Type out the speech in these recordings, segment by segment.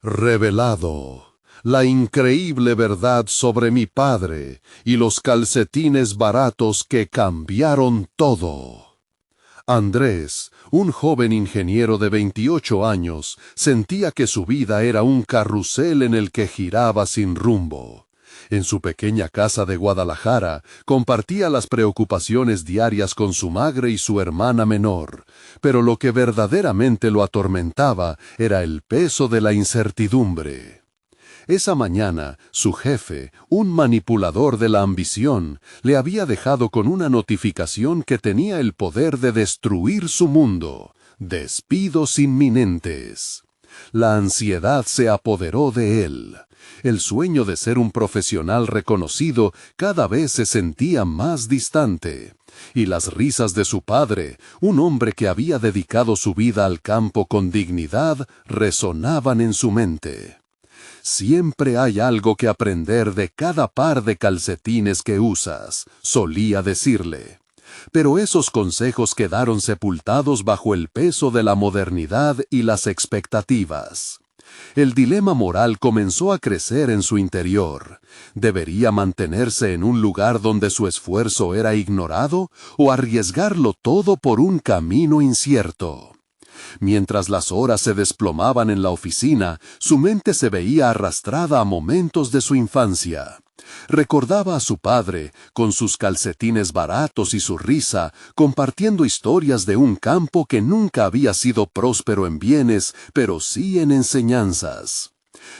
Revelado la increíble verdad sobre mi padre y los calcetines baratos que cambiaron todo. Andrés, un joven ingeniero de 28 años, sentía que su vida era un carrusel en el que giraba sin rumbo. En su pequeña casa de Guadalajara, compartía las preocupaciones diarias con su madre y su hermana menor, pero lo que verdaderamente lo atormentaba era el peso de la incertidumbre. Esa mañana, su jefe, un manipulador de la ambición, le había dejado con una notificación que tenía el poder de destruir su mundo. Despidos inminentes. La ansiedad se apoderó de él. El sueño de ser un profesional reconocido cada vez se sentía más distante. Y las risas de su padre, un hombre que había dedicado su vida al campo con dignidad, resonaban en su mente. Siempre hay algo que aprender de cada par de calcetines que usas, solía decirle. Pero esos consejos quedaron sepultados bajo el peso de la modernidad y las expectativas. El dilema moral comenzó a crecer en su interior. ¿Debería mantenerse en un lugar donde su esfuerzo era ignorado o arriesgarlo todo por un camino incierto? Mientras las horas se desplomaban en la oficina, su mente se veía arrastrada a momentos de su infancia. Recordaba a su padre, con sus calcetines baratos y su risa, compartiendo historias de un campo que nunca había sido próspero en bienes, pero sí en enseñanzas.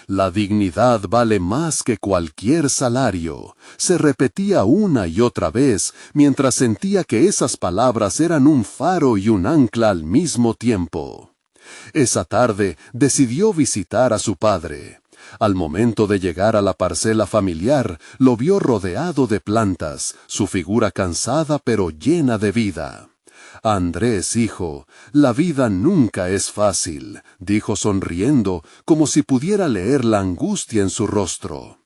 La dignidad vale más que cualquier salario, se repetía una y otra vez, mientras sentía que esas palabras eran un faro y un ancla al mismo tiempo. Esa tarde decidió visitar a su padre. Al momento de llegar a la parcela familiar, lo vio rodeado de plantas, su figura cansada pero llena de vida. Andrés, hijo, la vida nunca es fácil, dijo sonriendo, como si pudiera leer la angustia en su rostro.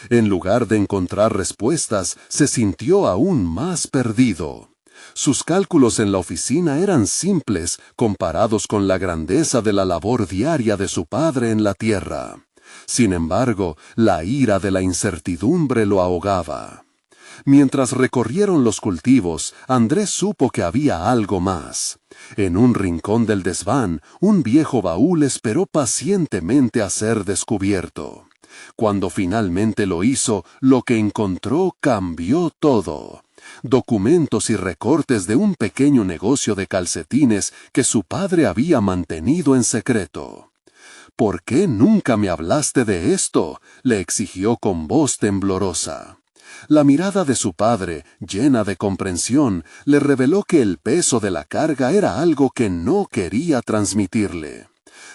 En lugar de encontrar respuestas, se sintió aún más perdido. Sus cálculos en la oficina eran simples comparados con la grandeza de la labor diaria de su padre en la tierra. Sin embargo, la ira de la incertidumbre lo ahogaba. Mientras recorrieron los cultivos, Andrés supo que había algo más. En un rincón del desván, un viejo baúl esperó pacientemente a ser descubierto. Cuando finalmente lo hizo, lo que encontró cambió todo. Documentos y recortes de un pequeño negocio de calcetines que su padre había mantenido en secreto. «¿Por qué nunca me hablaste de esto?», le exigió con voz temblorosa. La mirada de su padre, llena de comprensión, le reveló que el peso de la carga era algo que no quería transmitirle.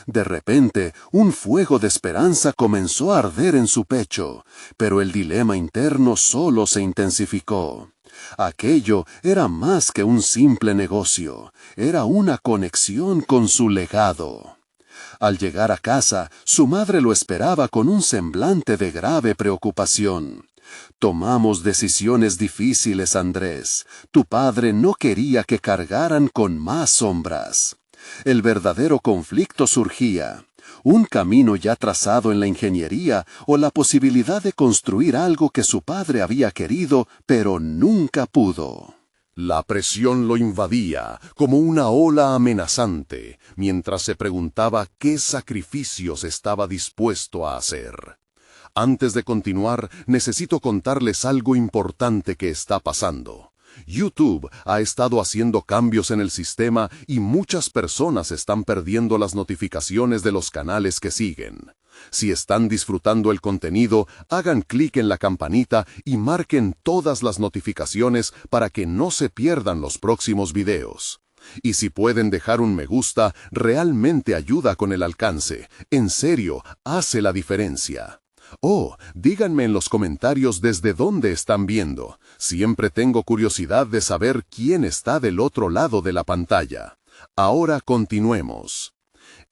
De repente, un fuego de esperanza comenzó a arder en su pecho, pero el dilema interno solo se intensificó. Aquello era más que un simple negocio, era una conexión con su legado. Al llegar a casa, su madre lo esperaba con un semblante de grave preocupación. «Tomamos decisiones difíciles, Andrés. Tu padre no quería que cargaran con más sombras». El verdadero conflicto surgía. Un camino ya trazado en la ingeniería o la posibilidad de construir algo que su padre había querido, pero nunca pudo. La presión lo invadía como una ola amenazante, mientras se preguntaba qué sacrificios estaba dispuesto a hacer. Antes de continuar, necesito contarles algo importante que está pasando. YouTube ha estado haciendo cambios en el sistema y muchas personas están perdiendo las notificaciones de los canales que siguen. Si están disfrutando el contenido, hagan clic en la campanita y marquen todas las notificaciones para que no se pierdan los próximos videos. Y si pueden dejar un me gusta, realmente ayuda con el alcance. En serio, hace la diferencia. Oh, díganme en los comentarios desde dónde están viendo. Siempre tengo curiosidad de saber quién está del otro lado de la pantalla. Ahora continuemos.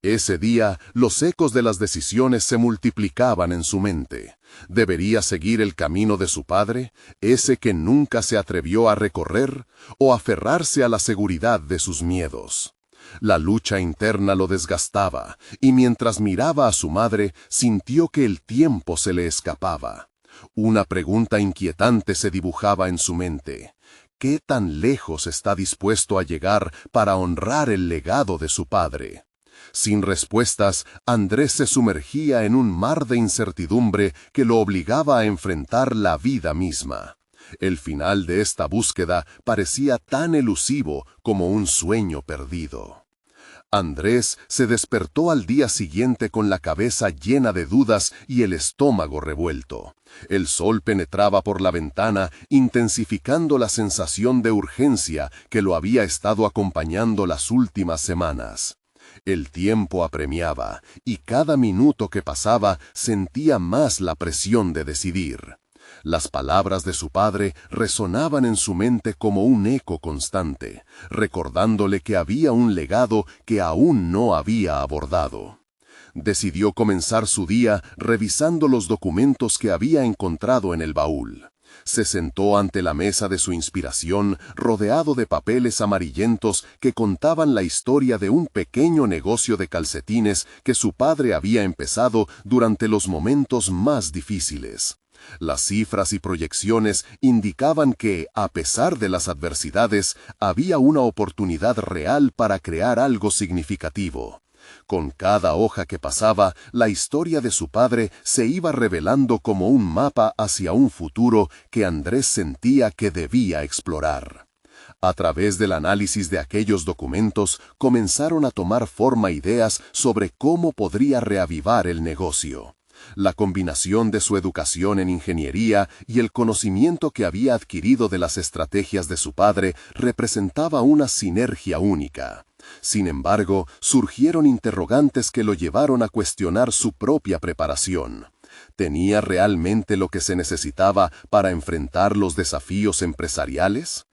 Ese día, los ecos de las decisiones se multiplicaban en su mente. ¿Debería seguir el camino de su padre, ese que nunca se atrevió a recorrer, o aferrarse a la seguridad de sus miedos? La lucha interna lo desgastaba, y mientras miraba a su madre, sintió que el tiempo se le escapaba. Una pregunta inquietante se dibujaba en su mente. ¿Qué tan lejos está dispuesto a llegar para honrar el legado de su padre? Sin respuestas, Andrés se sumergía en un mar de incertidumbre que lo obligaba a enfrentar la vida misma. El final de esta búsqueda parecía tan elusivo como un sueño perdido. Andrés se despertó al día siguiente con la cabeza llena de dudas y el estómago revuelto. El sol penetraba por la ventana, intensificando la sensación de urgencia que lo había estado acompañando las últimas semanas. El tiempo apremiaba, y cada minuto que pasaba sentía más la presión de decidir. Las palabras de su padre resonaban en su mente como un eco constante, recordándole que había un legado que aún no había abordado. Decidió comenzar su día revisando los documentos que había encontrado en el baúl. Se sentó ante la mesa de su inspiración, rodeado de papeles amarillentos que contaban la historia de un pequeño negocio de calcetines que su padre había empezado durante los momentos más difíciles. Las cifras y proyecciones indicaban que, a pesar de las adversidades, había una oportunidad real para crear algo significativo. Con cada hoja que pasaba, la historia de su padre se iba revelando como un mapa hacia un futuro que Andrés sentía que debía explorar. A través del análisis de aquellos documentos, comenzaron a tomar forma ideas sobre cómo podría reavivar el negocio. La combinación de su educación en ingeniería y el conocimiento que había adquirido de las estrategias de su padre representaba una sinergia única. Sin embargo, surgieron interrogantes que lo llevaron a cuestionar su propia preparación. ¿Tenía realmente lo que se necesitaba para enfrentar los desafíos empresariales?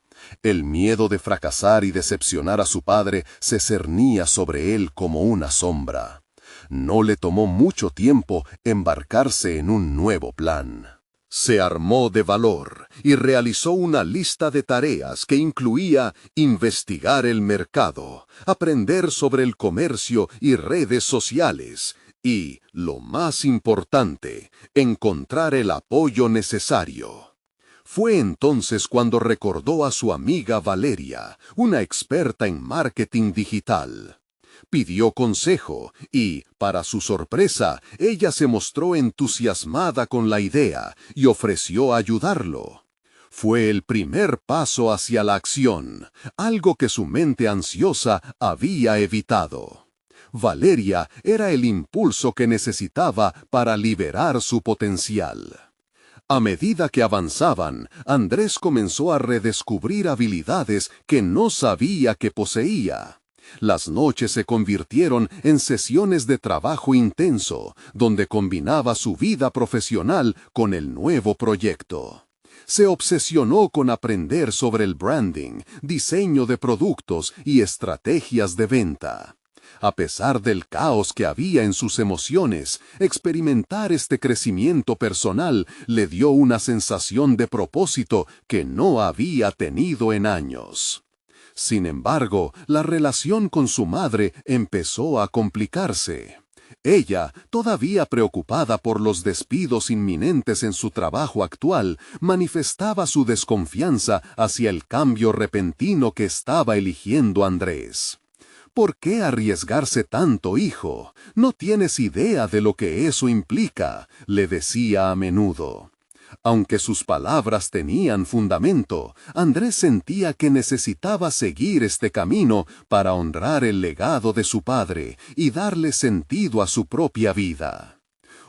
El miedo de fracasar y decepcionar a su padre se cernía sobre él como una sombra. No le tomó mucho tiempo embarcarse en un nuevo plan. Se armó de valor y realizó una lista de tareas que incluía investigar el mercado, aprender sobre el comercio y redes sociales y, lo más importante, encontrar el apoyo necesario. Fue entonces cuando recordó a su amiga Valeria, una experta en marketing digital. Pidió consejo y, para su sorpresa, ella se mostró entusiasmada con la idea y ofreció ayudarlo. Fue el primer paso hacia la acción, algo que su mente ansiosa había evitado. Valeria era el impulso que necesitaba para liberar su potencial. A medida que avanzaban, Andrés comenzó a redescubrir habilidades que no sabía que poseía. Las noches se convirtieron en sesiones de trabajo intenso, donde combinaba su vida profesional con el nuevo proyecto. Se obsesionó con aprender sobre el branding, diseño de productos y estrategias de venta. A pesar del caos que había en sus emociones, experimentar este crecimiento personal le dio una sensación de propósito que no había tenido en años. Sin embargo, la relación con su madre empezó a complicarse. Ella, todavía preocupada por los despidos inminentes en su trabajo actual, manifestaba su desconfianza hacia el cambio repentino que estaba eligiendo Andrés. ¿Por qué arriesgarse tanto, hijo? No tienes idea de lo que eso implica, le decía a menudo. Aunque sus palabras tenían fundamento, Andrés sentía que necesitaba seguir este camino para honrar el legado de su padre y darle sentido a su propia vida.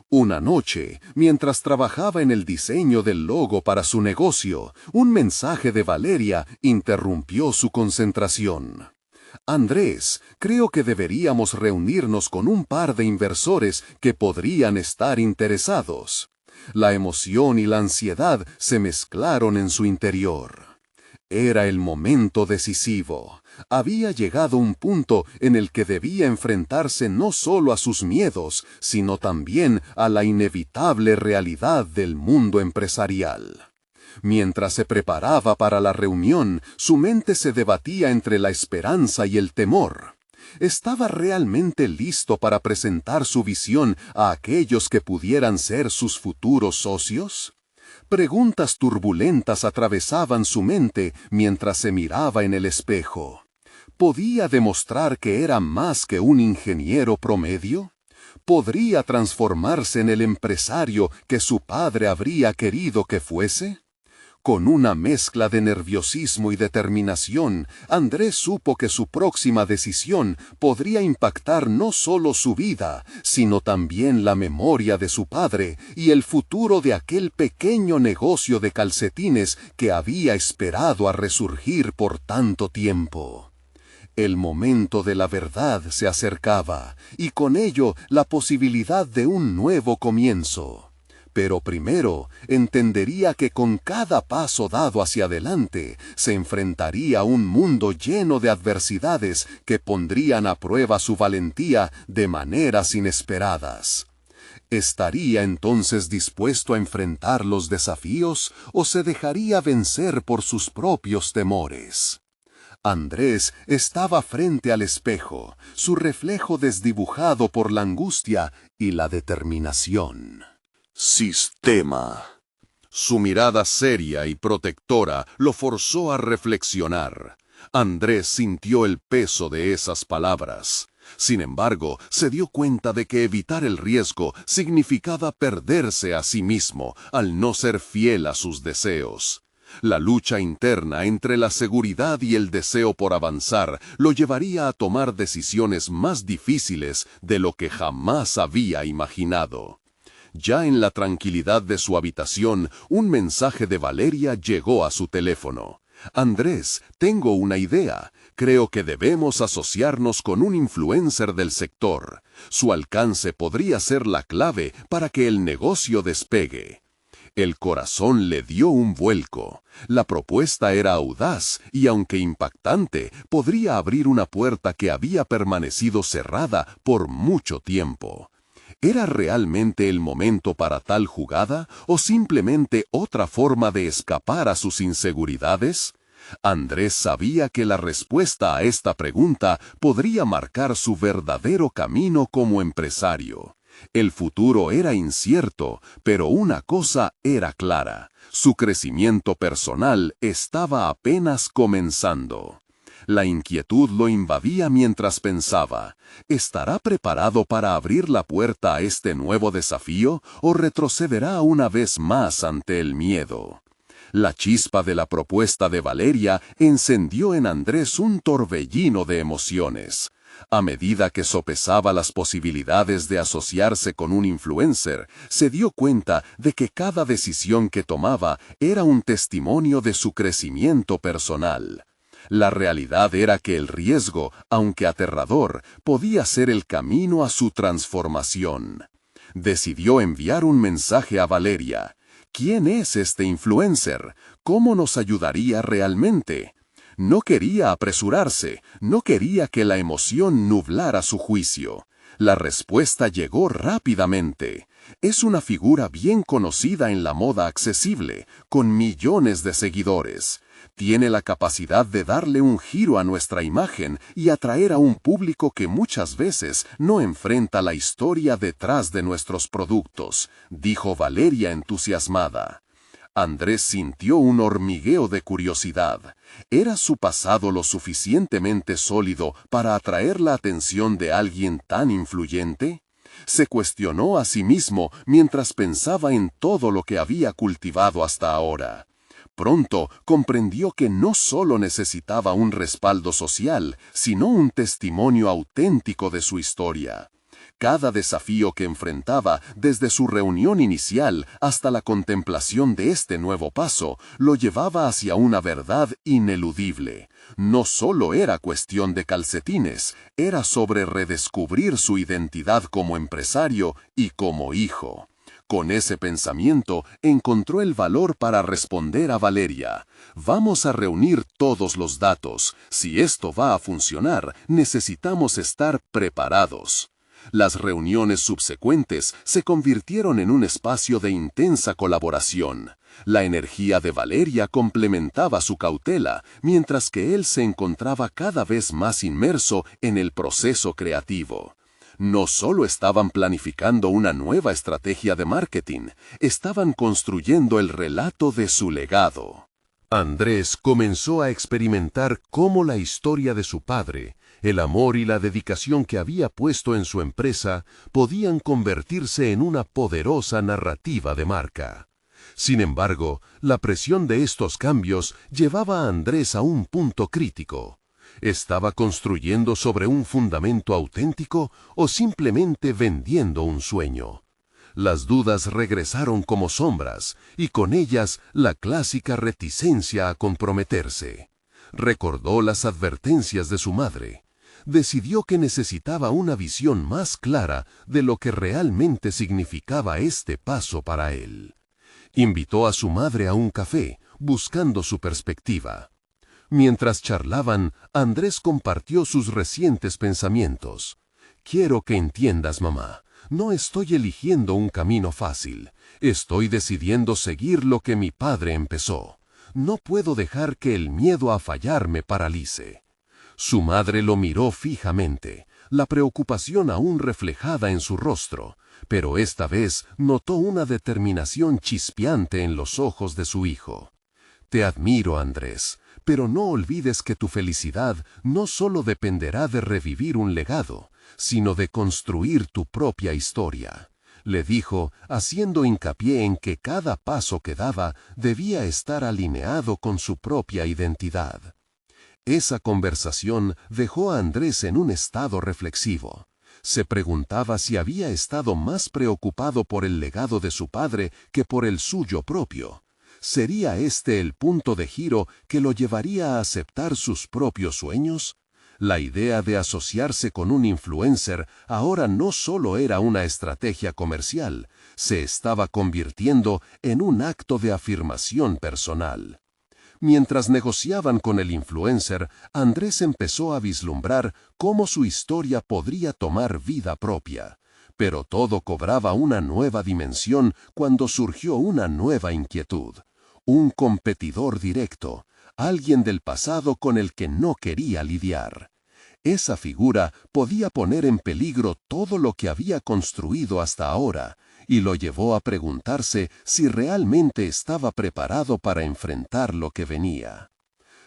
Una noche, mientras trabajaba en el diseño del logo para su negocio, un mensaje de Valeria interrumpió su concentración. Andrés, creo que deberíamos reunirnos con un par de inversores que podrían estar interesados. La emoción y la ansiedad se mezclaron en su interior. Era el momento decisivo. Había llegado un punto en el que debía enfrentarse no solo a sus miedos, sino también a la inevitable realidad del mundo empresarial. Mientras se preparaba para la reunión, su mente se debatía entre la esperanza y el temor. ¿Estaba realmente listo para presentar su visión a aquellos que pudieran ser sus futuros socios? Preguntas turbulentas atravesaban su mente mientras se miraba en el espejo. ¿Podía demostrar que era más que un ingeniero promedio? ¿Podría transformarse en el empresario que su padre habría querido que fuese? Con una mezcla de nerviosismo y determinación, Andrés supo que su próxima decisión podría impactar no solo su vida, sino también la memoria de su padre y el futuro de aquel pequeño negocio de calcetines que había esperado a resurgir por tanto tiempo. El momento de la verdad se acercaba, y con ello la posibilidad de un nuevo comienzo. Pero primero entendería que con cada paso dado hacia adelante se enfrentaría a un mundo lleno de adversidades que pondrían a prueba su valentía de maneras inesperadas. ¿Estaría entonces dispuesto a enfrentar los desafíos o se dejaría vencer por sus propios temores? Andrés estaba frente al espejo, su reflejo desdibujado por la angustia y la determinación. Sistema. Su mirada seria y protectora lo forzó a reflexionar. Andrés sintió el peso de esas palabras. Sin embargo, se dio cuenta de que evitar el riesgo significaba perderse a sí mismo al no ser fiel a sus deseos. La lucha interna entre la seguridad y el deseo por avanzar lo llevaría a tomar decisiones más difíciles de lo que jamás había imaginado. Ya en la tranquilidad de su habitación, un mensaje de Valeria llegó a su teléfono. «Andrés, tengo una idea. Creo que debemos asociarnos con un influencer del sector. Su alcance podría ser la clave para que el negocio despegue». El corazón le dio un vuelco. La propuesta era audaz y, aunque impactante, podría abrir una puerta que había permanecido cerrada por mucho tiempo. ¿Era realmente el momento para tal jugada o simplemente otra forma de escapar a sus inseguridades? Andrés sabía que la respuesta a esta pregunta podría marcar su verdadero camino como empresario. El futuro era incierto, pero una cosa era clara: su crecimiento personal estaba apenas comenzando. La inquietud lo invadía mientras pensaba: ¿estará preparado para abrir la puerta a este nuevo desafío o retrocederá una vez más ante el miedo? La chispa de la propuesta de Valeria encendió en Andrés un torbellino de emociones. A medida que sopesaba las posibilidades de asociarse con un influencer, se dio cuenta de que cada decisión que tomaba era un testimonio de su crecimiento personal. La realidad era que el riesgo, aunque aterrador, podía ser el camino a su transformación. Decidió enviar un mensaje a Valeria. ¿Quién es este influencer? ¿Cómo nos ayudaría realmente? No quería apresurarse, no quería que la emoción nublara su juicio. La respuesta llegó rápidamente. Es una figura bien conocida en la moda accesible, con millones de seguidores. Tiene la capacidad de darle un giro a nuestra imagen y atraer a un público que muchas veces no enfrenta la historia detrás de nuestros productos, dijo Valeria entusiasmada. Andrés sintió un hormigueo de curiosidad. ¿Era su pasado lo suficientemente sólido para atraer la atención de alguien tan influyente? Se cuestionó a sí mismo mientras pensaba en todo lo que había cultivado hasta ahora. Pronto comprendió que no solo necesitaba un respaldo social, sino un testimonio auténtico de su historia. Cada desafío que enfrentaba, desde su reunión inicial hasta la contemplación de este nuevo paso, lo llevaba hacia una verdad ineludible. No solo era cuestión de calcetines, era sobre redescubrir su identidad como empresario y como hijo. Con ese pensamiento, encontró el valor para responder a Valeria: «Vamos a reunir todos los datos. Si esto va a funcionar, necesitamos estar preparados». Las reuniones subsecuentes se convirtieron en un espacio de intensa colaboración. La energía de Valeria complementaba su cautela, mientras que él se encontraba cada vez más inmerso en el proceso creativo. No solo estaban planificando una nueva estrategia de marketing, estaban construyendo el relato de su legado. Andrés comenzó a experimentar cómo la historia de su padre, el amor y la dedicación que había puesto en su empresa, podían convertirse en una poderosa narrativa de marca. Sin embargo, la presión de estos cambios llevaba a Andrés a un punto crítico. ¿Estaba construyendo sobre un fundamento auténtico o simplemente vendiendo un sueño? Las dudas regresaron como sombras, y con ellas la clásica reticencia a comprometerse. Recordó las advertencias de su madre. Decidió que necesitaba una visión más clara de lo que realmente significaba este paso para él. Invitó a su madre a un café, buscando su perspectiva. Mientras charlaban, Andrés compartió sus recientes pensamientos. «Quiero que entiendas, mamá. No estoy eligiendo un camino fácil. Estoy decidiendo seguir lo que mi padre empezó. No puedo dejar que el miedo a fallar me paralice». Su madre lo miró fijamente, la preocupación aún reflejada en su rostro, pero esta vez notó una determinación chispeante en los ojos de su hijo. «Te admiro, Andrés, pero no olvides que tu felicidad no solo dependerá de revivir un legado, sino de construir tu propia historia», le dijo, haciendo hincapié en que cada paso que daba debía estar alineado con su propia identidad. Esa conversación dejó a Andrés en un estado reflexivo. Se preguntaba si había estado más preocupado por el legado de su padre que por el suyo propio. ¿Sería este el punto de giro que lo llevaría a aceptar sus propios sueños? La idea de asociarse con un influencer ahora no solo era una estrategia comercial, se estaba convirtiendo en un acto de afirmación personal. Mientras negociaban con el influencer, Andrés empezó a vislumbrar cómo su historia podría tomar vida propia. Pero todo cobraba una nueva dimensión cuando surgió una nueva inquietud. Un competidor directo, alguien del pasado con el que no quería lidiar. Esa figura podía poner en peligro todo lo que había construido hasta ahora, y lo llevó a preguntarse si realmente estaba preparado para enfrentar lo que venía.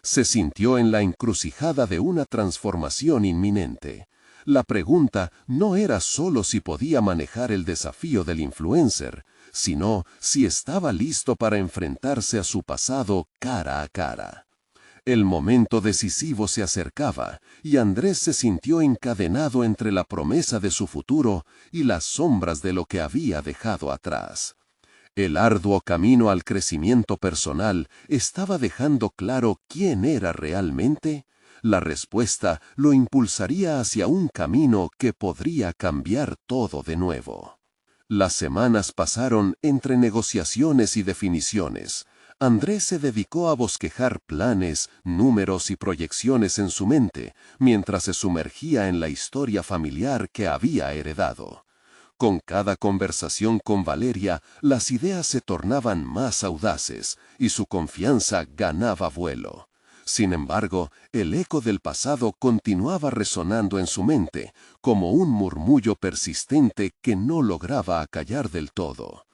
Se sintió en la encrucijada de una transformación inminente. La pregunta no era solo si podía manejar el desafío del influencer, sino si estaba listo para enfrentarse a su pasado cara a cara. El momento decisivo se acercaba, y Andrés se sintió encadenado entre la promesa de su futuro y las sombras de lo que había dejado atrás. El arduo camino al crecimiento personal estaba dejando claro quién era realmente. La respuesta lo impulsaría hacia un camino que podría cambiar todo de nuevo. Las semanas pasaron entre negociaciones y definiciones. Andrés se dedicó a bosquejar planes, números y proyecciones en su mente, mientras se sumergía en la historia familiar que había heredado. Con cada conversación con Valeria, las ideas se tornaban más audaces y su confianza ganaba vuelo. Sin embargo, el eco del pasado continuaba resonando en su mente, como un murmullo persistente que no lograba acallar del todo.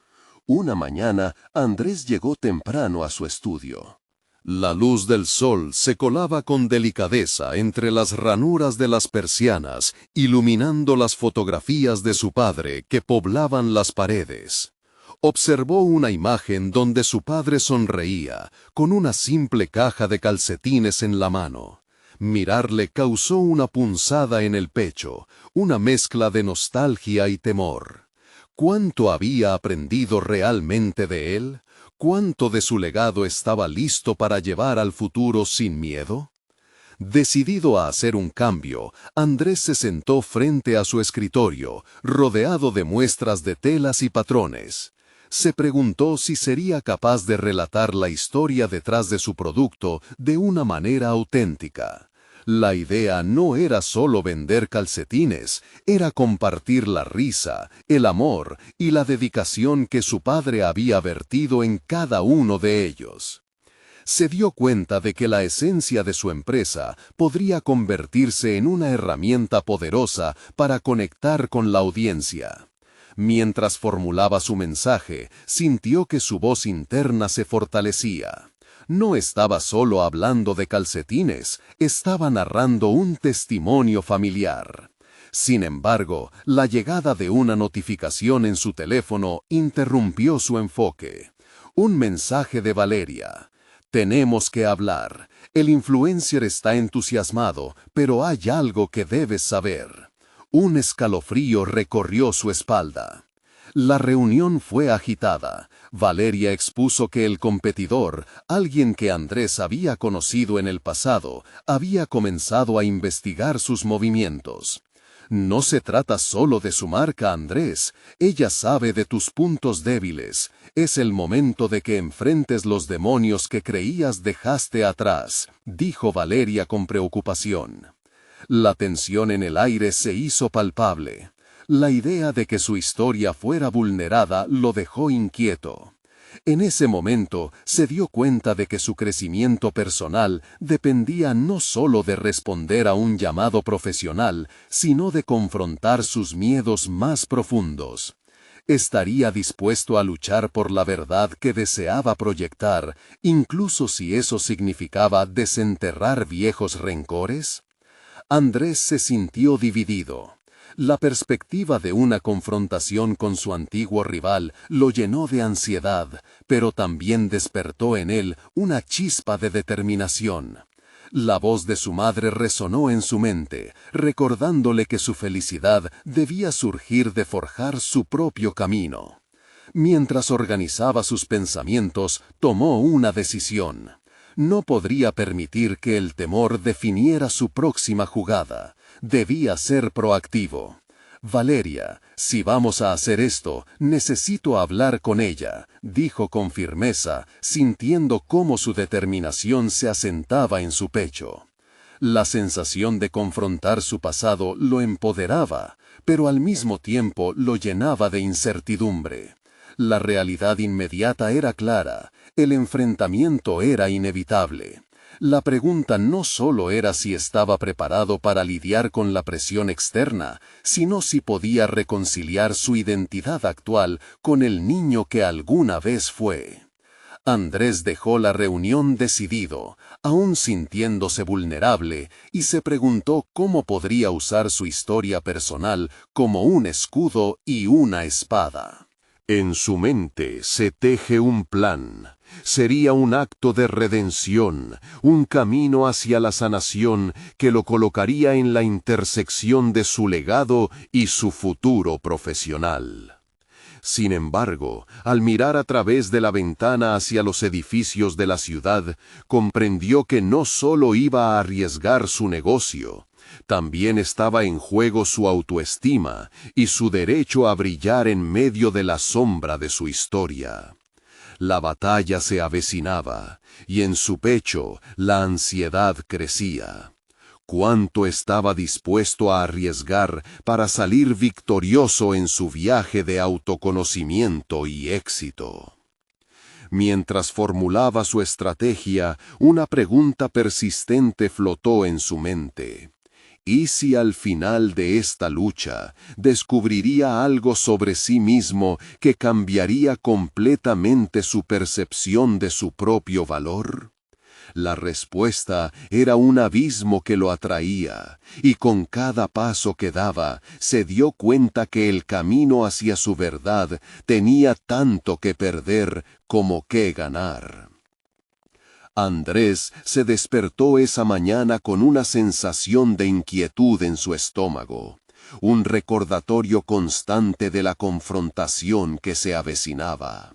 Una mañana, Andrés llegó temprano a su estudio. La luz del sol se colaba con delicadeza entre las ranuras de las persianas, iluminando las fotografías de su padre que poblaban las paredes. Observó una imagen donde su padre sonreía, con una simple caja de calcetines en la mano. Mirarle causó una punzada en el pecho, una mezcla de nostalgia y temor. ¿Cuánto había aprendido realmente de él? ¿Cuánto de su legado estaba listo para llevar al futuro sin miedo? Decidido a hacer un cambio, Andrés se sentó frente a su escritorio, rodeado de muestras de telas y patrones. Se preguntó si sería capaz de relatar la historia detrás de su producto de una manera auténtica. La idea no era solo vender calcetines, era compartir la risa, el amor y la dedicación que su padre había vertido en cada uno de ellos. Se dio cuenta de que la esencia de su empresa podría convertirse en una herramienta poderosa para conectar con la audiencia. Mientras formulaba su mensaje, sintió que su voz interna se fortalecía. No estaba solo hablando de calcetines, estaba narrando un testimonio familiar. Sin embargo, la llegada de una notificación en su teléfono interrumpió su enfoque. Un mensaje de Valeria. Tenemos que hablar. El influencer está entusiasmado, pero hay algo que debes saber. Un escalofrío recorrió su espalda. La reunión fue agitada. Valeria expuso que el competidor, alguien que Andrés había conocido en el pasado, había comenzado a investigar sus movimientos. No se trata solo de su marca, Andrés. Ella sabe de tus puntos débiles. Es el momento de que enfrentes los demonios que creías dejaste atrás, dijo Valeria con preocupación. La tensión en el aire se hizo palpable. La idea de que su historia fuera vulnerada lo dejó inquieto. En ese momento se dio cuenta de que su crecimiento personal dependía no solo de responder a un llamado profesional, sino de confrontar sus miedos más profundos. ¿Estaría dispuesto a luchar por la verdad que deseaba proyectar, incluso si eso significaba desenterrar viejos rencores? Andrés se sintió dividido. La perspectiva de una confrontación con su antiguo rival lo llenó de ansiedad, pero también despertó en él una chispa de determinación. La voz de su madre resonó en su mente, recordándole que su felicidad debía surgir de forjar su propio camino. Mientras organizaba sus pensamientos, tomó una decisión. No podría permitir que el temor definiera su próxima jugada. Debía ser proactivo. Valeria, si vamos a hacer esto, necesito hablar con ella, dijo con firmeza, sintiendo cómo su determinación se asentaba en su pecho. La sensación de confrontar su pasado lo empoderaba, pero al mismo tiempo lo llenaba de incertidumbre. La realidad inmediata era clara, el enfrentamiento era inevitable. La pregunta no solo era si estaba preparado para lidiar con la presión externa, sino si podía reconciliar su identidad actual con el niño que alguna vez fue. Andrés dejó la reunión decidido, aún sintiéndose vulnerable, y se preguntó cómo podría usar su historia personal como un escudo y una espada. En su mente se teje un plan. Sería un acto de redención, un camino hacia la sanación que lo colocaría en la intersección de su legado y su futuro profesional. Sin embargo, al mirar a través de la ventana hacia los edificios de la ciudad, comprendió que no solo iba a arriesgar su negocio, también estaba en juego su autoestima y su derecho a brillar en medio de la sombra de su historia. La batalla se avecinaba, y en su pecho la ansiedad crecía. ¿Cuánto estaba dispuesto a arriesgar para salir victorioso en su viaje de autoconocimiento y éxito? Mientras formulaba su estrategia, una pregunta persistente flotó en su mente. ¿Y si al final de esta lucha descubriría algo sobre sí mismo que cambiaría completamente su percepción de su propio valor? La respuesta era un abismo que lo atraía, y con cada paso que daba, se dio cuenta que el camino hacia su verdad tenía tanto que perder como que ganar. Andrés se despertó esa mañana con una sensación de inquietud en su estómago, un recordatorio constante de la confrontación que se avecinaba.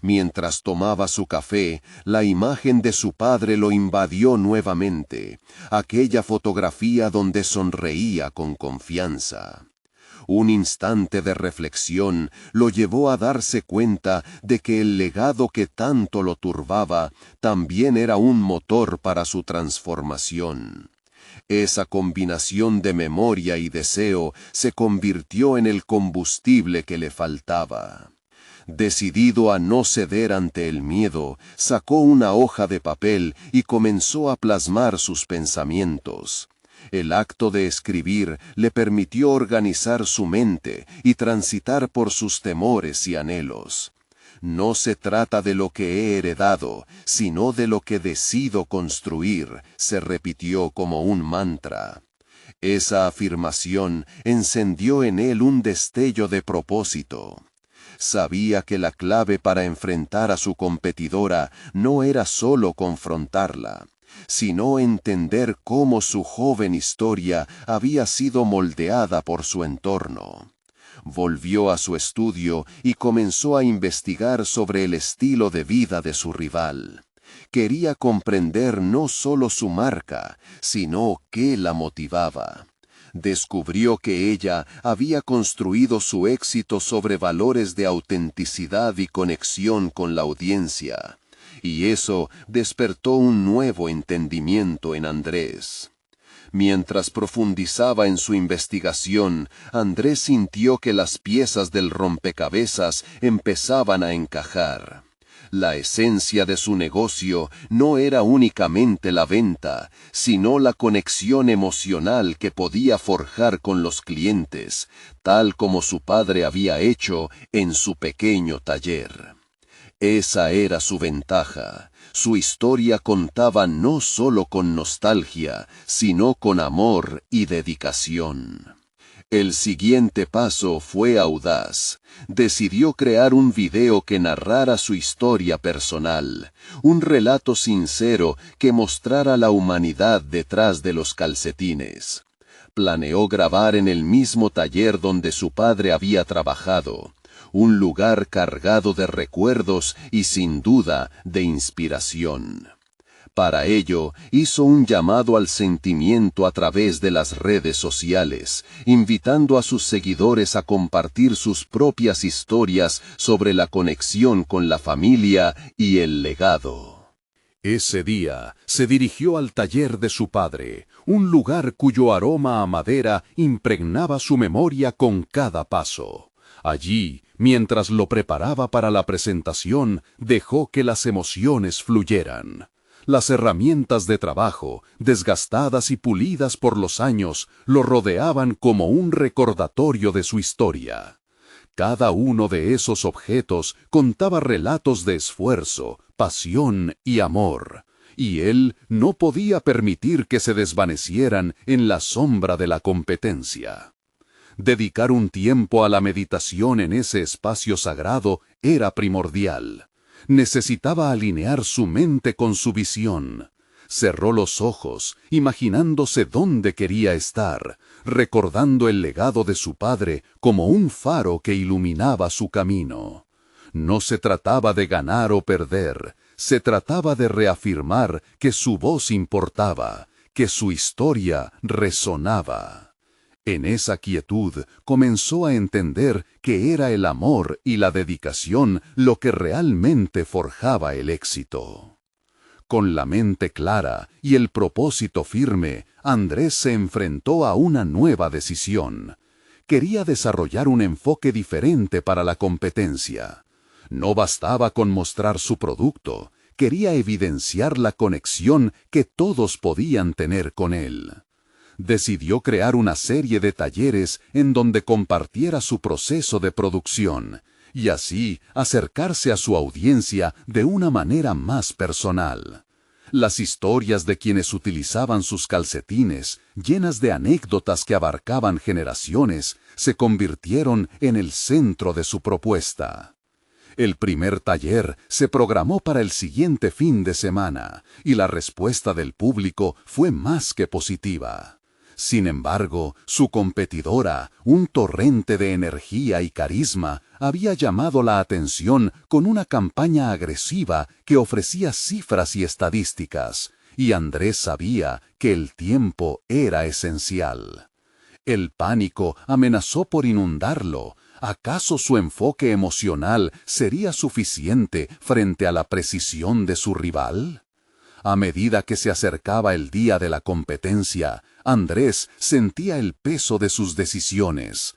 Mientras tomaba su café, la imagen de su padre lo invadió nuevamente, aquella fotografía donde sonreía con confianza. Un instante de reflexión lo llevó a darse cuenta de que el legado que tanto lo turbaba también era un motor para su transformación. Esa combinación de memoria y deseo se convirtió en el combustible que le faltaba. Decidido a no ceder ante el miedo, sacó una hoja de papel y comenzó a plasmar sus pensamientos. El acto de escribir le permitió organizar su mente y transitar por sus temores y anhelos. No se trata de lo que he heredado, sino de lo que decido construir, se repitió como un mantra. Esa afirmación encendió en él un destello de propósito. Sabía que la clave para enfrentar a su competidora no era solo confrontarla, sino entender cómo su joven historia había sido moldeada por su entorno. Volvió a su estudio y comenzó a investigar sobre el estilo de vida de su rival. Quería comprender no solo su marca, sino qué la motivaba. Descubrió que ella había construido su éxito sobre valores de autenticidad y conexión con la audiencia, y eso despertó un nuevo entendimiento en Andrés. Mientras profundizaba en su investigación, Andrés sintió que las piezas del rompecabezas empezaban a encajar. La esencia de su negocio no era únicamente la venta, sino la conexión emocional que podía forjar con los clientes, tal como su padre había hecho en su pequeño taller. Esa era su ventaja. Su historia contaba no solo con nostalgia, sino con amor y dedicación. El siguiente paso fue audaz. Decidió crear un video que narrara su historia personal, un relato sincero que mostrara la humanidad detrás de los calcetines. Planeó grabar en el mismo taller donde su padre había trabajado, un lugar cargado de recuerdos y sin duda de inspiración. Para ello, hizo un llamado al sentimiento a través de las redes sociales, invitando a sus seguidores a compartir sus propias historias sobre la conexión con la familia y el legado. Ese día se dirigió al taller de su padre, un lugar cuyo aroma a madera impregnaba su memoria con cada paso. Allí, mientras lo preparaba para la presentación, dejó que las emociones fluyeran. Las herramientas de trabajo, desgastadas y pulidas por los años, lo rodeaban como un recordatorio de su historia. Cada uno de esos objetos contaba relatos de esfuerzo, pasión y amor, y él no podía permitir que se desvanecieran en la sombra de la competencia. Dedicar un tiempo a la meditación en ese espacio sagrado era primordial. Necesitaba alinear su mente con su visión. Cerró los ojos, imaginándose dónde quería estar, recordando el legado de su padre como un faro que iluminaba su camino. No se trataba de ganar o perder, se trataba de reafirmar que su voz importaba, que su historia resonaba. En esa quietud comenzó a entender que era el amor y la dedicación lo que realmente forjaba el éxito. Con la mente clara y el propósito firme, Andrés se enfrentó a una nueva decisión. Quería desarrollar un enfoque diferente para la competencia. No bastaba con mostrar su producto, quería evidenciar la conexión que todos podían tener con él. Decidió crear una serie de talleres en donde compartiera su proceso de producción, y así acercarse a su audiencia de una manera más personal. Las historias de quienes utilizaban sus calcetines, llenas de anécdotas que abarcaban generaciones, se convirtieron en el centro de su propuesta. El primer taller se programó para el siguiente fin de semana, y la respuesta del público fue más que positiva. Sin embargo, su competidora, un torrente de energía y carisma, había llamado la atención con una campaña agresiva que ofrecía cifras y estadísticas, y Andrés sabía que el tiempo era esencial. El pánico amenazó por inundarlo. ¿Acaso su enfoque emocional sería suficiente frente a la precisión de su rival? A medida que se acercaba el día de la competencia, Andrés sentía el peso de sus decisiones.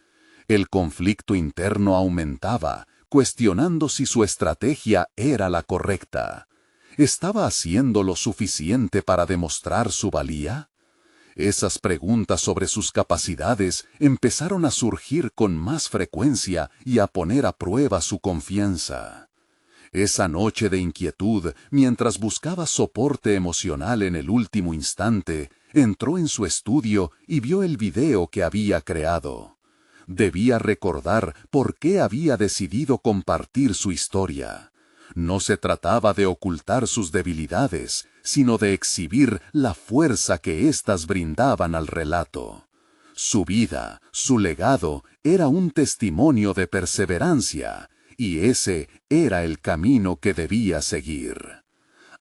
El conflicto interno aumentaba, cuestionando si su estrategia era la correcta. ¿Estaba haciendo lo suficiente para demostrar su valía? Esas preguntas sobre sus capacidades empezaron a surgir con más frecuencia y a poner a prueba su confianza. Esa noche de inquietud, mientras buscaba soporte emocional en el último instante, entró en su estudio y vio el video que había creado. Debía recordar por qué había decidido compartir su historia. No se trataba de ocultar sus debilidades, sino de exhibir la fuerza que éstas brindaban al relato. Su vida, su legado, era un testimonio de perseverancia, y ese era el camino que debía seguir.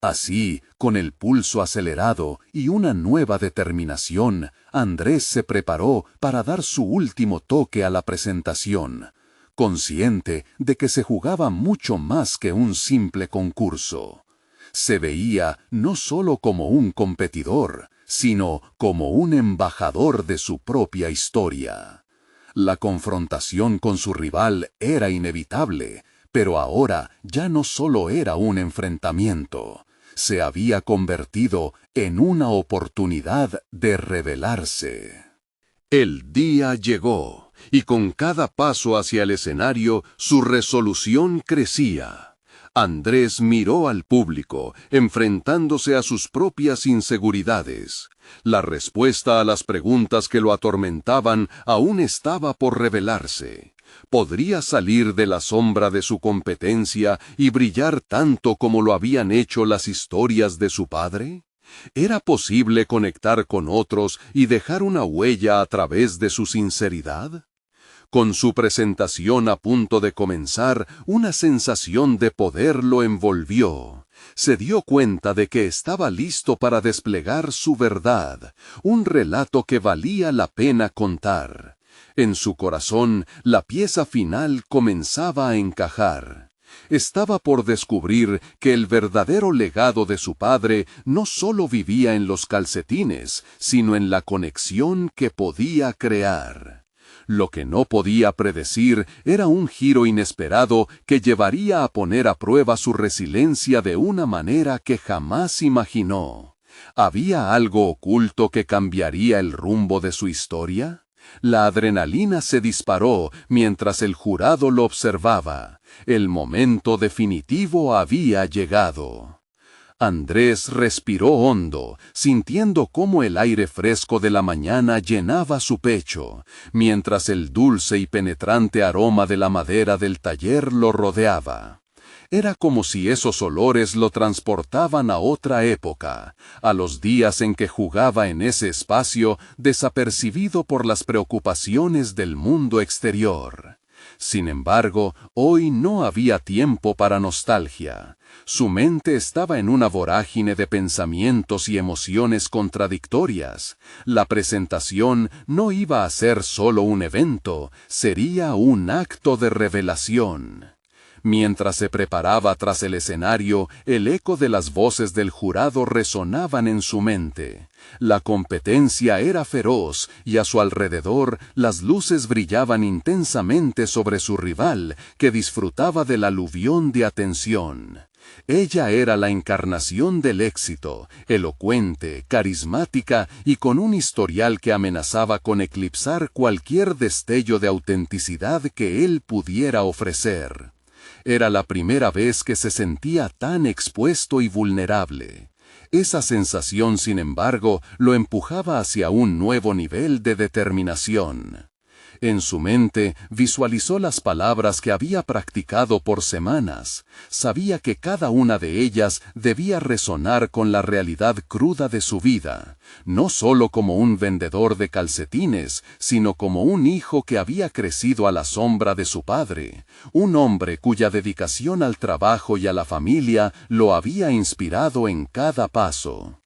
Así, con el pulso acelerado y una nueva determinación, Andrés se preparó para dar su último toque a la presentación, consciente de que se jugaba mucho más que un simple concurso. Se veía no solo como un competidor, sino como un embajador de su propia historia. La confrontación con su rival era inevitable, pero ahora ya no solo era un enfrentamiento, se había convertido en una oportunidad de revelarse. El día llegó, y con cada paso hacia el escenario, su resolución crecía. Andrés miró al público, enfrentándose a sus propias inseguridades. La respuesta a las preguntas que lo atormentaban aún estaba por revelarse. ¿Podría salir de la sombra de su competencia y brillar tanto como lo habían hecho las historias de su padre? ¿Era posible conectar con otros y dejar una huella a través de su sinceridad? Con su presentación a punto de comenzar, una sensación de poder lo envolvió. Se dio cuenta de que estaba listo para desplegar su verdad, un relato que valía la pena contar. En su corazón, la pieza final comenzaba a encajar. Estaba por descubrir que el verdadero legado de su padre no solo vivía en los calcetines, sino en la conexión que podía crear. Lo que no podía predecir era un giro inesperado que llevaría a poner a prueba su resiliencia de una manera que jamás imaginó. ¿Había algo oculto que cambiaría el rumbo de su historia? La adrenalina se disparó mientras el jurado lo observaba. El momento definitivo había llegado. Andrés respiró hondo, sintiendo cómo el aire fresco de la mañana llenaba su pecho, mientras el dulce y penetrante aroma de la madera del taller lo rodeaba. Era como si esos olores lo transportaban a otra época, a los días en que jugaba en ese espacio desapercibido por las preocupaciones del mundo exterior. Sin embargo, hoy no había tiempo para nostalgia. Su mente estaba en una vorágine de pensamientos y emociones contradictorias. La presentación no iba a ser solo un evento, sería un acto de revelación. Mientras se preparaba tras el escenario, el eco de las voces del jurado resonaban en su mente. La competencia era feroz y a su alrededor las luces brillaban intensamente sobre su rival, que disfrutaba del aluvión de atención. Ella era la encarnación del éxito, elocuente, carismática y con un historial que amenazaba con eclipsar cualquier destello de autenticidad que él pudiera ofrecer. Era la primera vez que se sentía tan expuesto y vulnerable. Esa sensación, sin embargo, lo empujaba hacia un nuevo nivel de determinación. En su mente visualizó las palabras que había practicado por semanas. Sabía que cada una de ellas debía resonar con la realidad cruda de su vida, no solo como un vendedor de calcetines, sino como un hijo que había crecido a la sombra de su padre, un hombre cuya dedicación al trabajo y a la familia lo había inspirado en cada paso.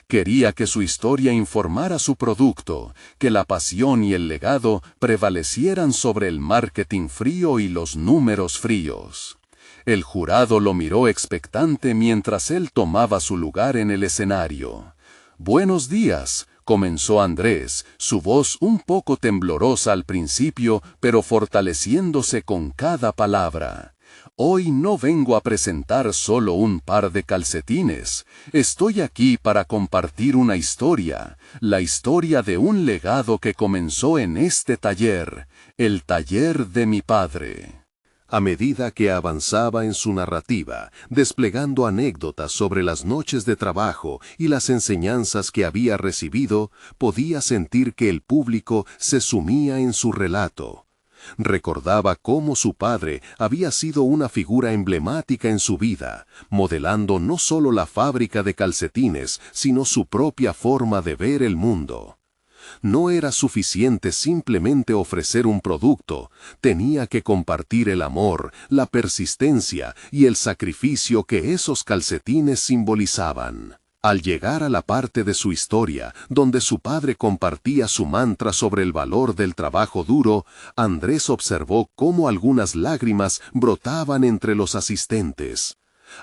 Quería que su historia informara su producto, que la pasión y el legado prevalecieran sobre el marketing frío y los números fríos. El jurado lo miró expectante mientras él tomaba su lugar en el escenario. «Buenos días», comenzó Andrés, su voz un poco temblorosa al principio, pero fortaleciéndose con cada palabra. «Hoy no vengo a presentar solo un par de calcetines. Estoy aquí para compartir una historia, la historia de un legado que comenzó en este taller, el taller de mi padre». A medida que avanzaba en su narrativa, desplegando anécdotas sobre las noches de trabajo y las enseñanzas que había recibido, podía sentir que el público se sumía en su relato. Recordaba cómo su padre había sido una figura emblemática en su vida, modelando no solo la fábrica de calcetines, sino su propia forma de ver el mundo. No era suficiente simplemente ofrecer un producto, tenía que compartir el amor, la persistencia y el sacrificio que esos calcetines simbolizaban. Al llegar a la parte de su historia, donde su padre compartía su mantra sobre el valor del trabajo duro, Andrés observó cómo algunas lágrimas brotaban entre los asistentes.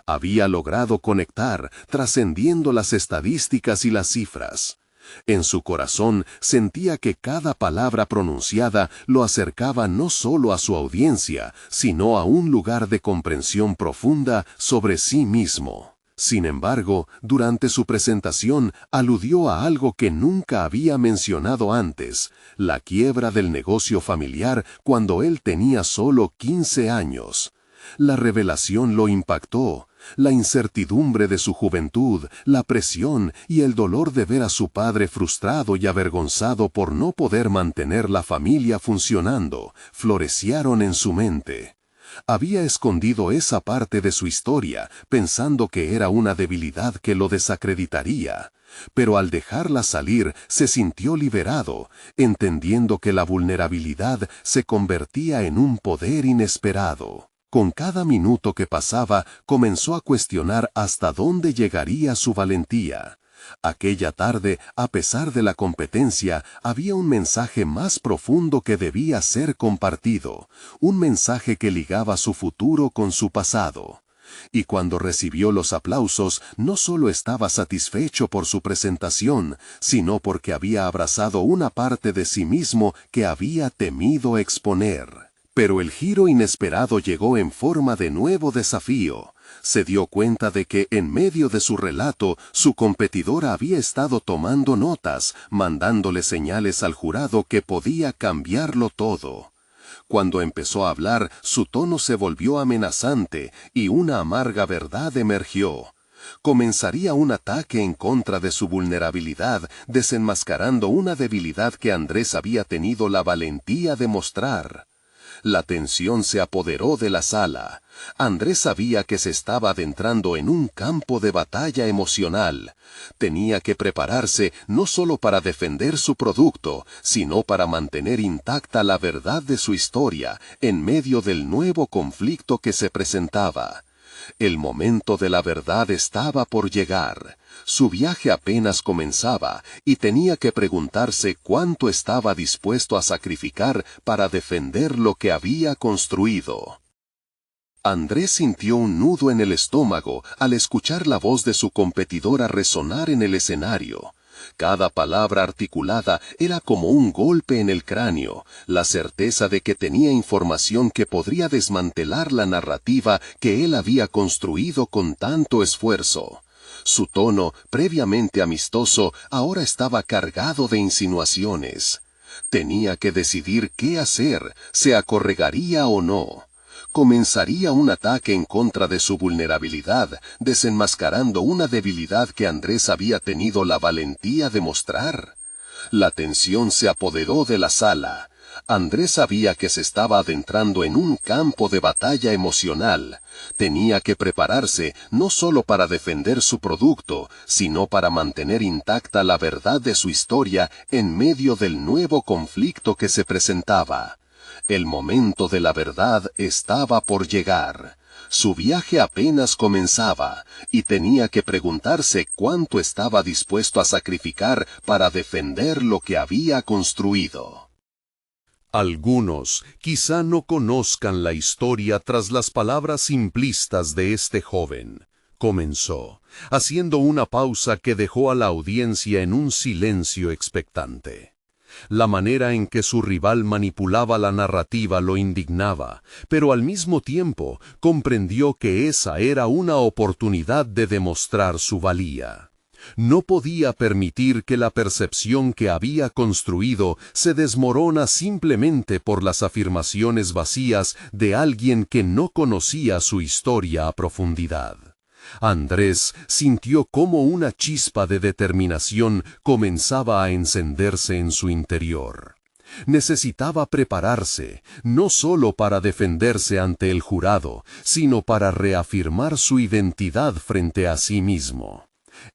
Había logrado conectar, trascendiendo las estadísticas y las cifras. En su corazón sentía que cada palabra pronunciada lo acercaba no solo a su audiencia, sino a un lugar de comprensión profunda sobre sí mismo. Sin embargo, durante su presentación aludió a algo que nunca había mencionado antes, la quiebra del negocio familiar cuando él tenía solo 15 años. La revelación lo impactó. La incertidumbre de su juventud, la presión y el dolor de ver a su padre frustrado y avergonzado por no poder mantener la familia funcionando, florecieron en su mente. Había escondido esa parte de su historia, pensando que era una debilidad que lo desacreditaría. Pero al dejarla salir, se sintió liberado, entendiendo que la vulnerabilidad se convertía en un poder inesperado. Con cada minuto que pasaba, comenzó a cuestionar hasta dónde llegaría su valentía. Aquella tarde, a pesar de la competencia, había un mensaje más profundo que debía ser compartido, un mensaje que ligaba su futuro con su pasado. Y cuando recibió los aplausos, no solo estaba satisfecho por su presentación, sino porque había abrazado una parte de sí mismo que había temido exponer. Pero el giro inesperado llegó en forma de nuevo desafío. Se dio cuenta de que en medio de su relato, su competidora había estado tomando notas, mandándole señales al jurado que podía cambiarlo todo. Cuando empezó a hablar, su tono se volvió amenazante y una amarga verdad emergió. Comenzaría un ataque en contra de su vulnerabilidad, desenmascarando una debilidad que Andrés había tenido la valentía de mostrar. La tensión se apoderó de la sala. Andrés sabía que se estaba adentrando en un campo de batalla emocional. Tenía que prepararse no solo para defender su producto, sino para mantener intacta la verdad de su historia en medio del nuevo conflicto que se presentaba. El momento de la verdad estaba por llegar. Su viaje apenas comenzaba y tenía que preguntarse cuánto estaba dispuesto a sacrificar para defender lo que había construido. Andrés sintió un nudo en el estómago al escuchar la voz de su competidora resonar en el escenario. Cada palabra articulada era como un golpe en el cráneo, la certeza de que tenía información que podría desmantelar la narrativa que él había construido con tanto esfuerzo. Su tono, previamente amistoso, ahora estaba cargado de insinuaciones. Tenía que decidir qué hacer, se acorregaría o no. Comenzaría un ataque en contra de su vulnerabilidad, desenmascarando una debilidad que Andrés había tenido la valentía de mostrar. La tensión se apoderó de la sala. Andrés sabía que se estaba adentrando en un campo de batalla emocional. Tenía que prepararse no solo para defender su producto, sino para mantener intacta la verdad de su historia en medio del nuevo conflicto que se presentaba. El momento de la verdad estaba por llegar. Su viaje apenas comenzaba, y tenía que preguntarse cuánto estaba dispuesto a sacrificar para defender lo que había construido. Algunos quizá no conozcan la historia tras las palabras simplistas de este joven. Comenzó, haciendo una pausa que dejó a la audiencia en un silencio expectante. La manera en que su rival manipulaba la narrativa lo indignaba, pero al mismo tiempo comprendió que esa era una oportunidad de demostrar su valía. No podía permitir que la percepción que había construido se desmorona simplemente por las afirmaciones vacías de alguien que no conocía su historia a profundidad. Andrés sintió cómo una chispa de determinación comenzaba a encenderse en su interior. Necesitaba prepararse, no solo para defenderse ante el jurado, sino para reafirmar su identidad frente a sí mismo.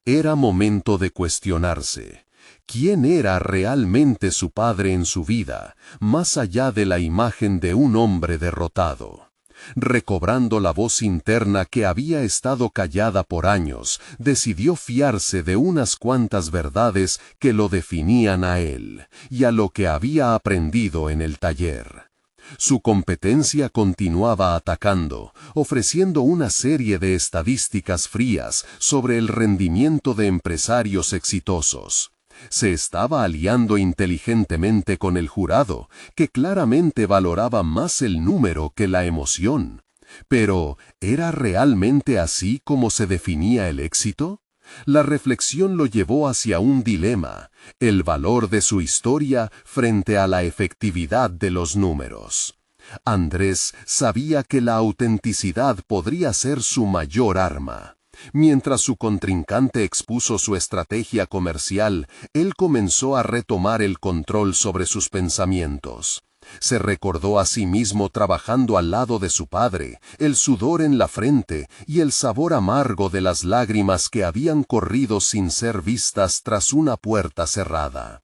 Era momento de cuestionarse. ¿Quién era realmente su padre en su vida, más allá de la imagen de un hombre derrotado? Recobrando la voz interna que había estado callada por años, decidió fiarse de unas cuantas verdades que lo definían a él y a lo que había aprendido en el taller. Su competencia continuaba atacando, ofreciendo una serie de estadísticas frías sobre el rendimiento de empresarios exitosos. Se estaba aliando inteligentemente con el jurado, que claramente valoraba más el número que la emoción. Pero, ¿era realmente así como se definía el éxito? La reflexión lo llevó hacia un dilema: el valor de su historia frente a la efectividad de los números. Andrés sabía que la autenticidad podría ser su mayor arma. Mientras su contrincante expuso su estrategia comercial, él comenzó a retomar el control sobre sus pensamientos. Se recordó a sí mismo trabajando al lado de su padre, el sudor en la frente y el sabor amargo de las lágrimas que habían corrido sin ser vistas tras una puerta cerrada.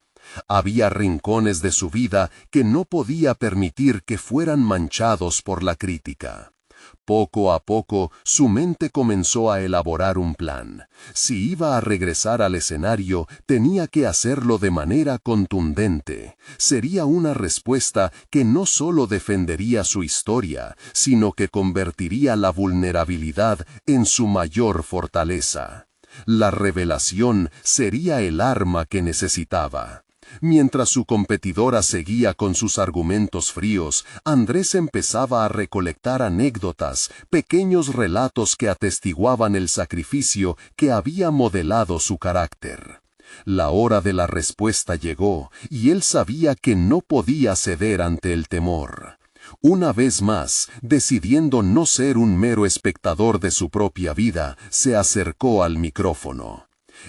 Había rincones de su vida que no podía permitir que fueran manchados por la crítica. Poco a poco, su mente comenzó a elaborar un plan. Si iba a regresar al escenario, tenía que hacerlo de manera contundente. Sería una respuesta que no solo defendería su historia, sino que convertiría la vulnerabilidad en su mayor fortaleza. La revelación sería el arma que necesitaba. Mientras su competidora seguía con sus argumentos fríos, Andrés empezaba a recolectar anécdotas, pequeños relatos que atestiguaban el sacrificio que había modelado su carácter. La hora de la respuesta llegó, y él sabía que no podía ceder ante el temor. Una vez más, decidiendo no ser un mero espectador de su propia vida, se acercó al micrófono.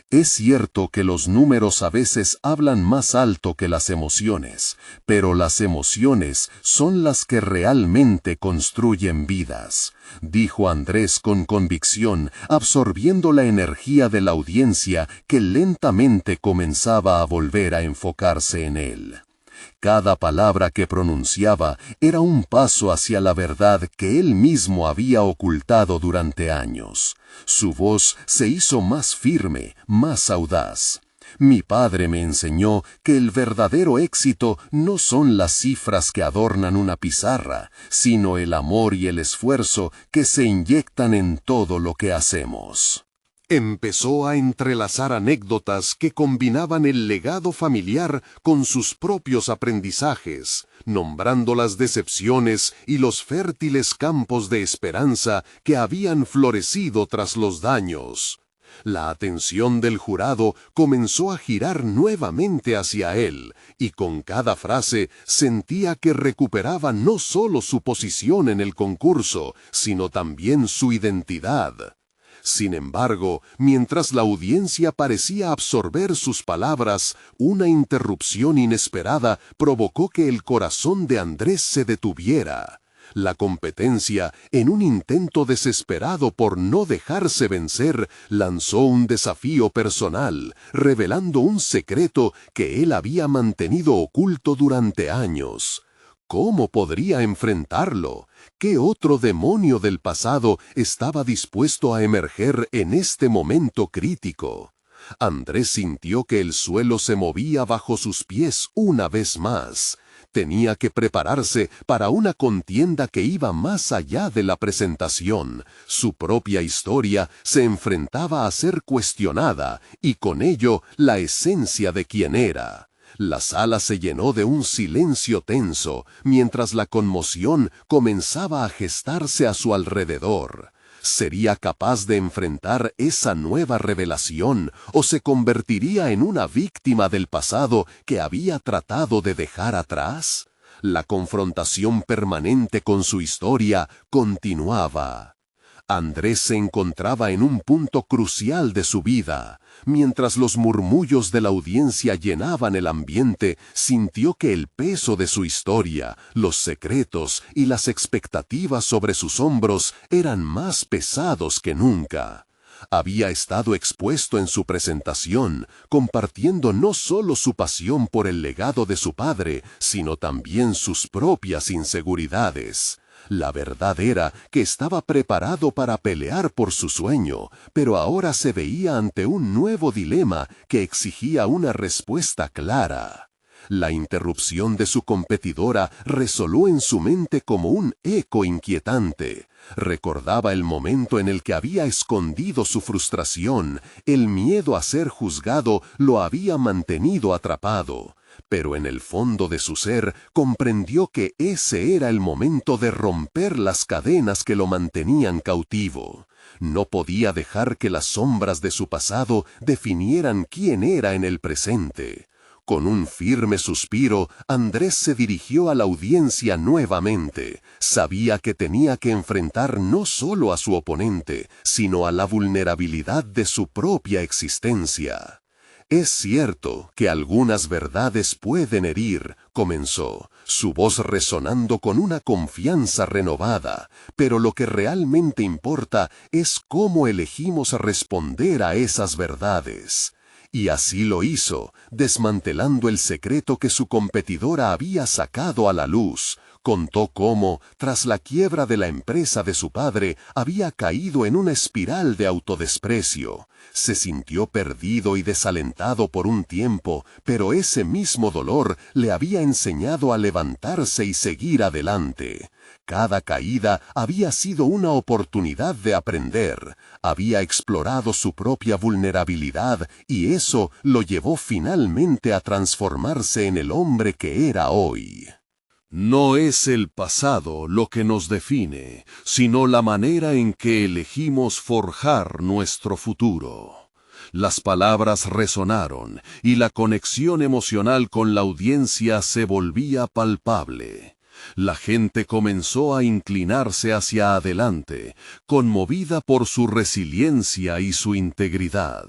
Es cierto que los números a veces hablan más alto que las emociones, pero las emociones son las que realmente construyen vidas, dijo Andrés con convicción, absorbiendo la energía de la audiencia que lentamente comenzaba a volver a enfocarse en él. Cada palabra que pronunciaba era un paso hacia la verdad que él mismo había ocultado durante años. Su voz se hizo más firme, más audaz. Mi padre me enseñó que el verdadero éxito no son las cifras que adornan una pizarra, sino el amor y el esfuerzo que se inyectan en todo lo que hacemos. Empezó a entrelazar anécdotas que combinaban el legado familiar con sus propios aprendizajes, nombrando las decepciones y los fértiles campos de esperanza que habían florecido tras los daños. La atención del jurado comenzó a girar nuevamente hacia él, y con cada frase sentía que recuperaba no solo su posición en el concurso, sino también su identidad. Sin embargo, mientras la audiencia parecía absorber sus palabras, una interrupción inesperada provocó que el corazón de Andrés se detuviera. La competencia, en un intento desesperado por no dejarse vencer, lanzó un desafío personal, revelando un secreto que él había mantenido oculto durante años. ¿Cómo podría enfrentarlo? ¿Qué otro demonio del pasado estaba dispuesto a emerger en este momento crítico? Andrés sintió que el suelo se movía bajo sus pies una vez más. Tenía que prepararse para una contienda que iba más allá de la presentación. Su propia historia se enfrentaba a ser cuestionada y con ello la esencia de quien era. La sala se llenó de un silencio tenso mientras la conmoción comenzaba a gestarse a su alrededor. ¿Sería capaz de enfrentar esa nueva revelación o se convertiría en una víctima del pasado que había tratado de dejar atrás? La confrontación permanente con su historia continuaba. Andrés se encontraba en un punto crucial de su vida. Mientras los murmullos de la audiencia llenaban el ambiente, sintió que el peso de su historia, los secretos y las expectativas sobre sus hombros eran más pesados que nunca. Había estado expuesto en su presentación, compartiendo no solo su pasión por el legado de su padre, sino también sus propias inseguridades. La verdad era que estaba preparado para pelear por su sueño, pero ahora se veía ante un nuevo dilema que exigía una respuesta clara. La interrupción de su competidora resonó en su mente como un eco inquietante. Recordaba el momento en el que había escondido su frustración, el miedo a ser juzgado lo había mantenido atrapado. Pero en el fondo de su ser comprendió que ese era el momento de romper las cadenas que lo mantenían cautivo. No podía dejar que las sombras de su pasado definieran quién era en el presente. Con un firme suspiro, Andrés se dirigió a la audiencia nuevamente. Sabía que tenía que enfrentar no solo a su oponente, sino a la vulnerabilidad de su propia existencia. «Es cierto que algunas verdades pueden herir», comenzó, su voz resonando con una confianza renovada, «pero lo que realmente importa es cómo elegimos responder a esas verdades». Y así lo hizo, desmantelando el secreto que su competidora había sacado a la luz. Contó cómo, tras la quiebra de la empresa de su padre, había caído en una espiral de autodesprecio. Se sintió perdido y desalentado por un tiempo, pero ese mismo dolor le había enseñado a levantarse y seguir adelante. Cada caída había sido una oportunidad de aprender. Había explorado su propia vulnerabilidad y eso lo llevó finalmente a transformarse en el hombre que era hoy. No es el pasado lo que nos define, sino la manera en que elegimos forjar nuestro futuro. Las palabras resonaron y la conexión emocional con la audiencia se volvía palpable. La gente comenzó a inclinarse hacia adelante, conmovida por su resiliencia y su integridad.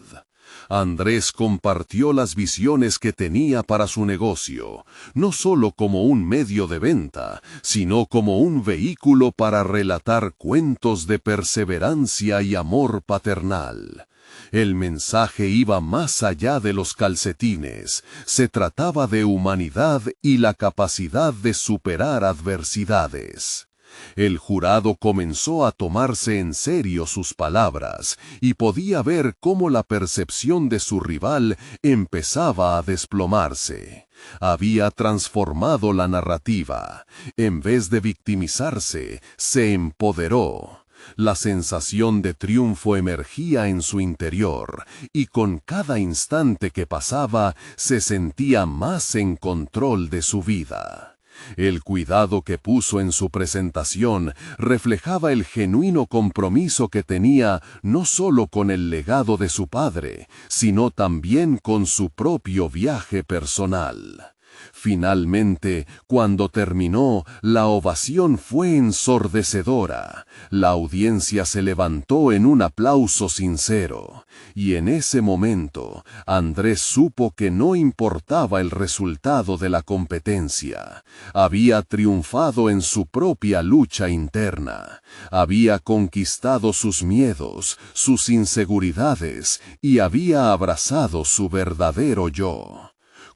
Andrés compartió las visiones que tenía para su negocio, no solo como un medio de venta, sino como un vehículo para relatar cuentos de perseverancia y amor paternal. El mensaje iba más allá de los calcetines, se trataba de humanidad y la capacidad de superar adversidades. El jurado comenzó a tomarse en serio sus palabras y podía ver cómo la percepción de su rival empezaba a desplomarse. Había transformado la narrativa. En vez de victimizarse, se empoderó. La sensación de triunfo emergía en su interior, y con cada instante que pasaba se sentía más en control de su vida. El cuidado que puso en su presentación reflejaba el genuino compromiso que tenía no solo con el legado de su padre, sino también con su propio viaje personal. Finalmente, cuando terminó, la ovación fue ensordecedora. La audiencia se levantó en un aplauso sincero, y en ese momento, Andrés supo que no importaba el resultado de la competencia. Había triunfado en su propia lucha interna. Había conquistado sus miedos, sus inseguridades, y había abrazado su verdadero yo.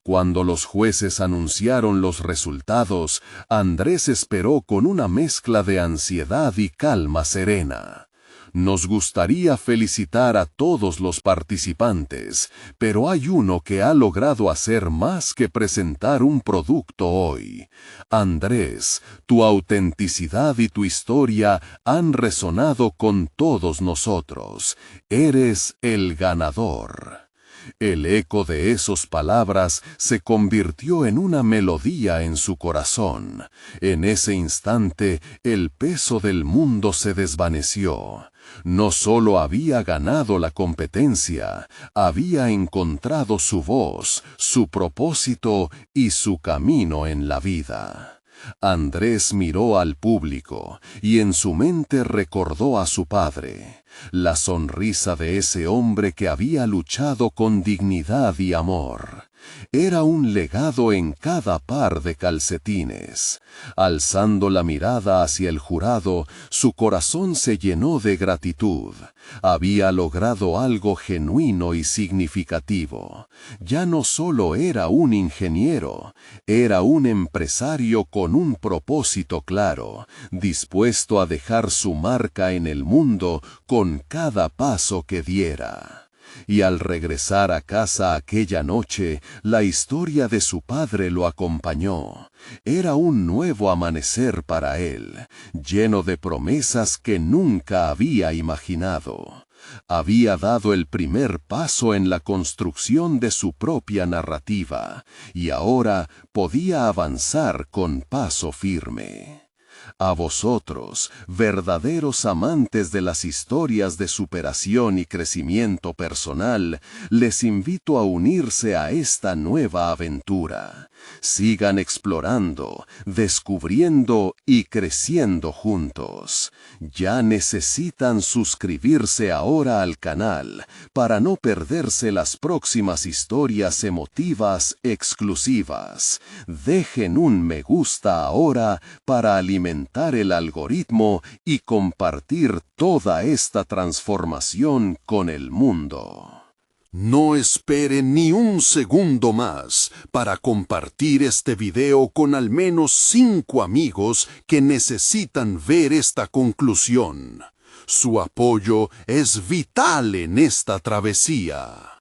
Cuando los jueces anunciaron los resultados, Andrés esperó con una mezcla de ansiedad y calma serena. Nos gustaría felicitar a todos los participantes, pero hay uno que ha logrado hacer más que presentar un producto hoy. Andrés, tu autenticidad y tu historia han resonado con todos nosotros. Eres el ganador. El eco de esas palabras se convirtió en una melodía en su corazón. En ese instante, el peso del mundo se desvaneció. No solo había ganado la competencia, había encontrado su voz, su propósito y su camino en la vida. Andrés miró al público y en su mente recordó a su padre, la sonrisa de ese hombre que había luchado con dignidad y amor. Era un legado en cada par de calcetines. Alzando la mirada hacia el jurado, su corazón se llenó de gratitud. Había logrado algo genuino y significativo. Ya no solo era un ingeniero, era un empresario con un propósito claro, dispuesto a dejar su marca en el mundo con cada paso que diera. Y al regresar a casa aquella noche, la historia de su padre lo acompañó. Era un nuevo amanecer para él, lleno de promesas que nunca había imaginado. Había dado el primer paso en la construcción de su propia narrativa, y ahora podía avanzar con paso firme. A vosotros, verdaderos amantes de las historias de superación y crecimiento personal, les invito a unirse a esta nueva aventura. Sigan explorando, descubriendo y creciendo juntos. Ya necesitan suscribirse ahora al canal para no perderse las próximas historias emotivas exclusivas. Dejen un me gusta ahora para alimentar el algoritmo y compartir toda esta transformación con el mundo. No espere ni un segundo más para compartir este video con al menos 5 amigos que necesitan ver esta conclusión. Su apoyo es vital en esta travesía.